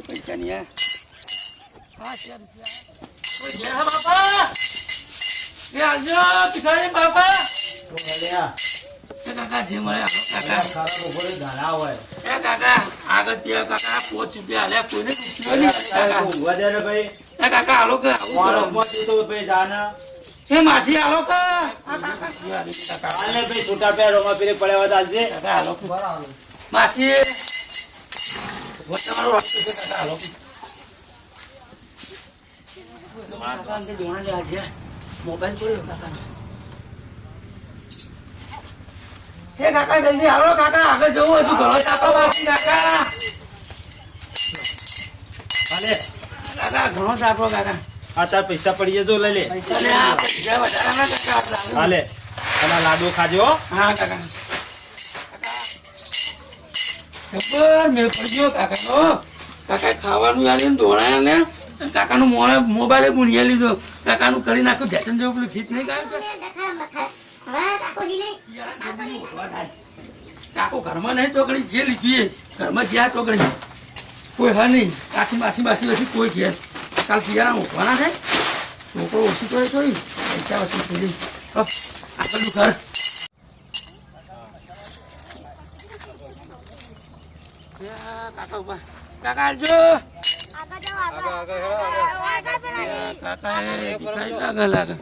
પૈસા નહીં બાપા એ આવજો ભિખારી બાપા કાકા જે મળે કાકા એ કાકા આગળ ત્યાં કાકા 5 રૂપિયા હાલ્યા કોઈને ભાઈ એ કાકા હાલો કે એ માસી હાલો કે ભાઈ છૂટા પે રોમા પીરે પડ્યા ચાલશે કાકા હાલો માસી તમારો રસ્તો છે કાકા હાલો કાકા અંતે જોણા લે આજે મોબાઈલ પડ્યો કાકાનો હે કાકા જલ્દી હાલો કાકા આગળ જવું હતું ઘણો ચાપો બાકી કાકા હાલે કાકા ઘણો ચાપો કાકા આ તાર પૈસા પડીએ જો લઈ લે પૈસા લે આ પૈસા વધારાના કાકા હાલે અને લાડુ ખાજો હા કાકા ખબર મેં પડ્યો કાકાનો કાકા ખાવાનું આલીને દોડાયા ને કાકાનું મોબાઈલે બુનિયા લીધો કાકાનું કરી નાખ્યું ઢેચન જેવું પેલું ગીત નહીં ગાયું કાકો ઘરમાં નહીં ચોકડી જે લીધું ઘરમાં જ્યાં ચોકડી કોઈ હા નહીં કાચી માસી બાસી કોઈ ઘેર સાલ શિયાળા ઉઠવાના થાય છોકરો ઓછી તો જોઈ પૈસા વસી થઈ જઈ આગળનું ઘર કાકા ઉભા કાકા આવજો કાકા એ ભિખારી લાગે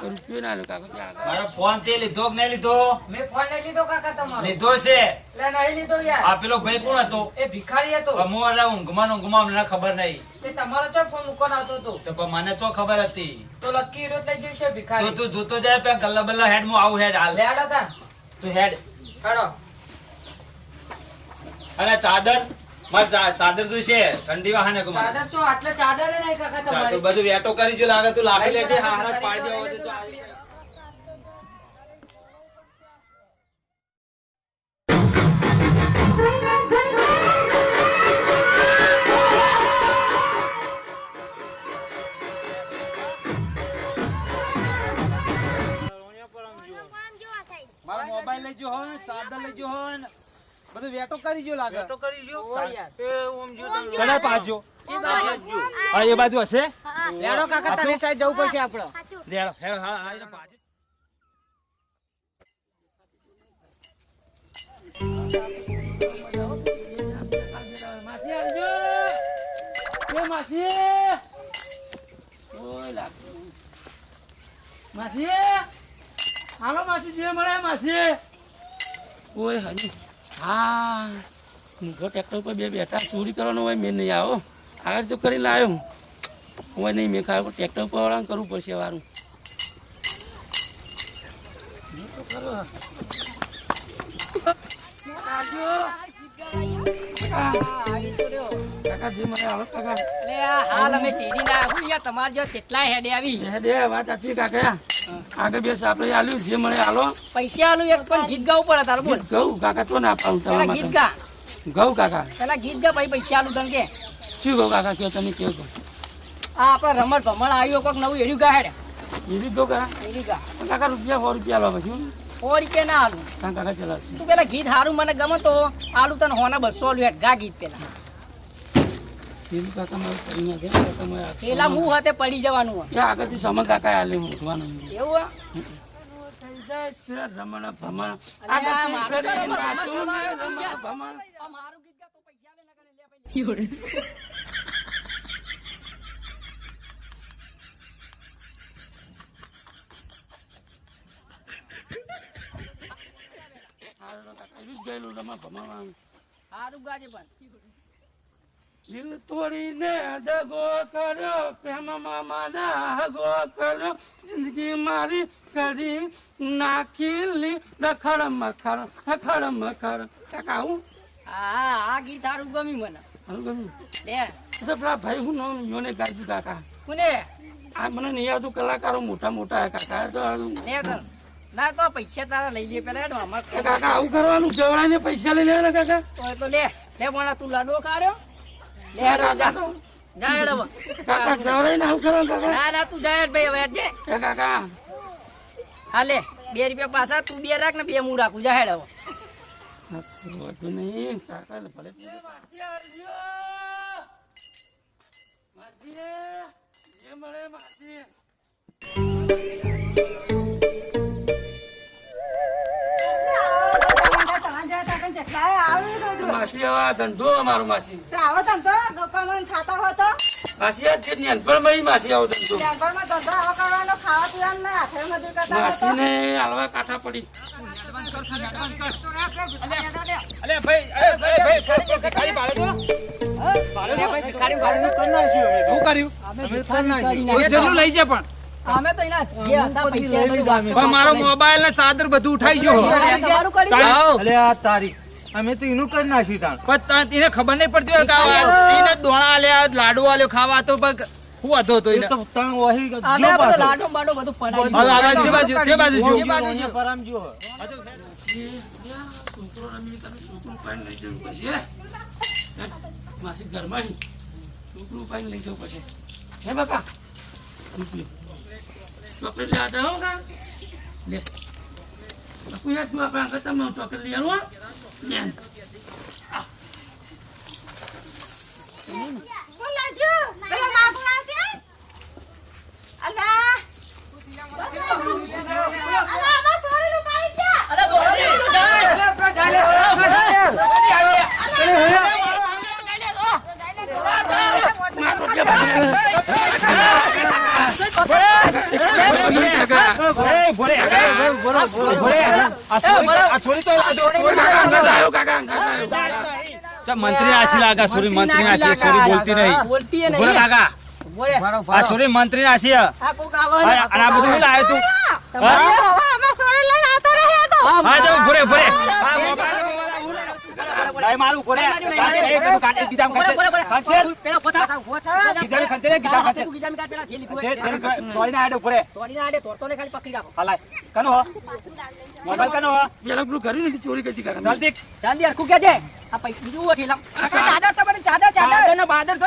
રૂપિયો ના લો કાકા મારો ફોન તે લીધો કે નહીં લીધો મેં ફોન નહીં લીધો કાકા તમારો લીધો છે લે નહીં લીધો યાર આ પેલો ભાઈ કોણ હતો એ ભિખારી હતો અમોરા ઊંઘમાં મને ખબર નહીં તે તમારો ચો ફોન મૂકવાનો આવતો હતો તો પણ મને ચો ખબર હતી તો લકી રોજ લઈ ગયો છે તો ભિખારી તું જોતો જાય પે ગલ્લા બલ્લા હેડ માં આવું હેડ હાલ લે આડો તા તું હેડ કાઢો અને ચાદર માર ચાદર જોઈશે ઠંડી વાહને કો ચાદર ચો આટલે ચાદર નહીં કાકા તો તમારી બધું વેટો કરી જો લાગે તું લાગી લેજે હારા પાડી દેવો તો મારો મોબાઈલ લઈ જો હો ચાદર લઈ જો હો બધું વેટો કરી જો લાગે તો કરી જો યાર એ ઓમ જો કડા પાજો હા એ બાજુ હશે લેડો કાકા તને સાઈડ જવું પડશે આપણો લેડો હેડો હા હા એને પાજો માસી આવજો એ માસી ઓય લાગ માસી હાલો માસી જે મળે માસી ઓય હની હા મૂકો ટ્રેક્ટર ઉપર બે બેઠા ચોરી કરવાનો હોય મેં નહીં આવો આગળ તો કરી લાવ્યો હોય નહીં મેં ખાયો ટ્રેક્ટર ઉપર વાળા કરવું પડશે વારું કાકા જે મને હાલો કાકા લે હાલ અમે સીડી ના હું યાર તમાર જો કેટલા હેડે આવી દે વાત સાચી કાકા આગળ બે સાપડે આલ્યું જે મને હાલો પૈસા આલું એક પણ ગીત ગાવું પડે તારું બોલ ગૌ કાકા તો ના પાડું પેલા ગીત ગા ગૌ કાકા પેલા ગીત ગા પછી પૈસા આલું તને કે શું ગૌ કાકા કયો તમે કયો તો આ આપડે રમત ભમણ આવ્યો કોક નવું એડ્યું ગા હેડે એવી ગૌ કાકા એડ્યું ગા કાકા રૂપિયા 100 રૂપિયા આલવા પછી 100 રૂપિયા ના આલું કાકા ચલાવશે તું પેલા ગીત હારું મને ગમે તો આલુ તને હોના 200 આલુ હેડ ગા ગીત પેલા એવી કાકા મારે પડી ના જાય કાકા મારે પેલા મું હાથે પડી જવાનું હોય એ આગળથી સમન કાકા આલે ઉઠવાનું એવું થઈ જાય છે રમણ ભમણ અલ્યા, આગળથી મારું તો કરી રમણ પાછું ભમણ રમણ ભમણ આ મારું ગીત ગા તો પૈસા લે નકર લે પૈસા હારું કાકા એવી જ ગયેલું રમણ ભમણ હારું ગાજે પણ દિલ તોડીને દગો કર્યો પ્રેમમાં મારા હગો કર્યો જિંદગી મારી કરી નાખી રખડ મખડ કાકા આવું હા આ ગીત હારું ગમી મને હારું ગમ્યું લે તો પેલા ભાઈ હું નામ યોને ગાજુ કાકા કોને આ મને નહીં આવતું કલાકારો મોટા મોટા કાકા તો લે કર ના તો પૈસા તારા લઈ લે પેલા હેડ અમાર કાકા આવું કરવાનું જવડાઈને પૈસા લઈ લેવાના કાકા તો લે પણ તું લાડવો કાઢ્યો લે કાકા તો જા હેડ હવે કાકા જવડાઈને આવું કરવાનું કાકા ના તું જા હેડ ભાઈ હવે હેડ જે કાકા હા લે 2 રૂપિયા પાછા તું 2 રાખ ને 2 હું રાખું જા હેડ હવે વધુ નહીં કાકા ભલે માસી જે મળે માસી માસી હવે આ ધંધો અમારો માસી માસી આ જે નેનપણમાં માસી આવો ધંધો માસી ને હાલવા કાંઠા પડી અલે ભાઈ ભિખારી પાડે તો શું કર્યું જરૂર લઈ જા પણ અમે તો એના જે હતા પૈસા પણ મારો મોબાઈલ ને ચાદર બધું ઉઠાઈ ગયો તમારું કરી અલે આ તારી અમે તો એનું કરી નાખ્યું તાણ પણ એને ખબર નહીં પડતી હોય કે એને દોણા આલ્યા લાડુ આલ્યો ખાવા તો પગ હું હતો તો એને તો તાણ વહી ગયો અમે આ બધું લાડો બાડો બધું પડાવી હવે જે બાજુ જો પરામ જો છોકરો રમી તને છોકરું પાણી લઈ જવું પછી માસી ઘરમાં છોકરું પાણી લઈ જવું પછી હે બકા ચોકલેટ લે આટા હો કા લે બાપુ યાર તું આપણે આગળ તમે ચોકલેટ લઈ આવો લે મંત્રી આશી લાગા સોરી મંત્રી આશી સોરી બોલતી નહીં બોલતી બોલે કાકા બોલે આ સોરી મંત્રી આશી આ કોક આવે અને આ બધું શું લાવ્યો તું હા જાવ ભરે ભરે આ મોબાઈલ લાય મારું ભરે એ બધું કાઢી દીધા ખંચે પેલા પોતા ગીધાને ખંચે રે ગીધા ખંચે ગીજામ કાઢ પેલા જે લીધું તે તોડીને આડે ભરે તોડીને આડે તોડતોને ખાલી પકડી રાખો હાલાય કનો હો મોબાઈલ કનો હો પેલા પેલું કરી નથી ચોરી કરતી કાકા જલ્દી જલ્દી હરખું કે દે આ પૈસા બીજું ઓઠી લાવ ચાદર તમારે ચાદર બાદર ને બાદર તો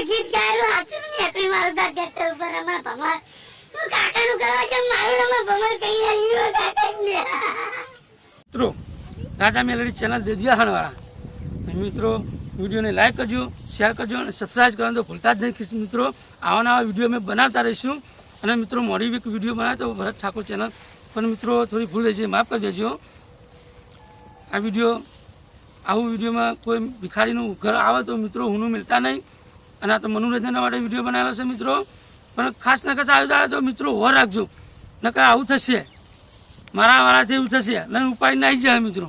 ગીત ગાયેલું હાચું નહીં એકલી મારું ટ્રેક્ટર ઉપર અમારા ભમર હું કાકાનું કરવા છે મારું નામ ભમર કહી રહ્યું કાકા મિત્રો રાજા મેલડી ચેનલ દેદિયાહાણવાળા મિત્રો વિડીયોને લાઈક કરજો શેર કરજો અને સબસ્ક્રાઈબ કરવાનું તો ભૂલતા જ નહીં મિત્રો આવા નવા વિડીયો અમે બનાવતા રહીશું અને મિત્રો મોડી વીક વિડીયો બનાવે તો ભરત ઠાકોર ચેનલ પણ મિત્રો થોડી ભૂલ થઈ છે માફ કરી દેજો આ વિડીયો આવું વિડીયોમાં કોઈ ભિખારીનું ઘર આવે તો મિત્રો હુંનું મિલતા નહીં અને આ તો મનોરંજન માટે વિડીયો બનાવેલો છે મિત્રો પણ ખાસ નકર આવ્યો તો મિત્રો હોર રાખજો નકર આવું થશે મારા વાળાથી એવું થશે લઈને ઉપાડી નાખી જાય મિત્રો